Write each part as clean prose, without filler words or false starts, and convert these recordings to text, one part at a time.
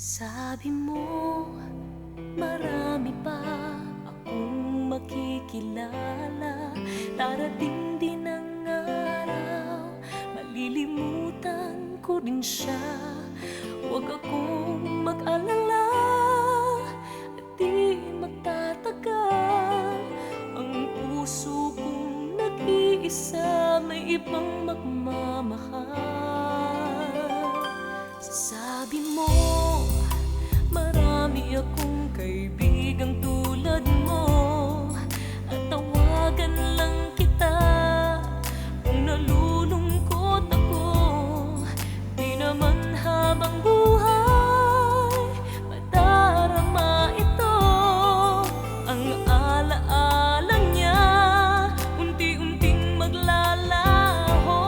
Sabi mo, marami pa akong makikilala. Darating din ang araw, malilimutan ko din siya. Huwag akong mag-alala at di magtatagal. Ang puso kong nag-iisa may ibang magmamahal. Sabi mo, marami akong kaibigang tulad mo, at tawagan lang kita kung nalulungkot ako. Di naman habang buhay madarama ito. Ang alaala niya unti-unting maglalaho.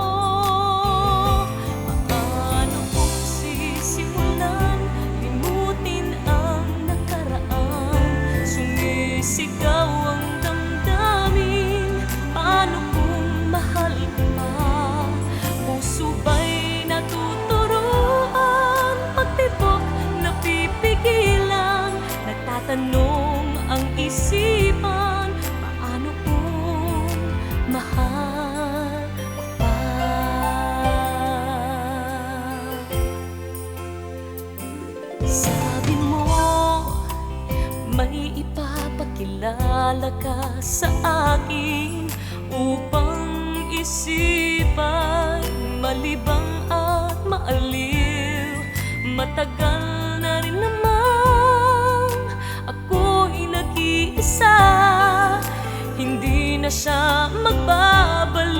Paano kung sisimulan limutin ang nakaraan? Sumisigaw ang damdamin. Paano kung mahal ka pa? Puso ba'y natuturuan? Pagtibok napipigilan. Nagtatanong ang isipan, paano kung mahal ko pa? Sabi mo, may ipapakilala ka sa akin upang isipay malibang at maaliw. Matagal na rin namang ako'y nag-iisa, hindi na siya magbabalik.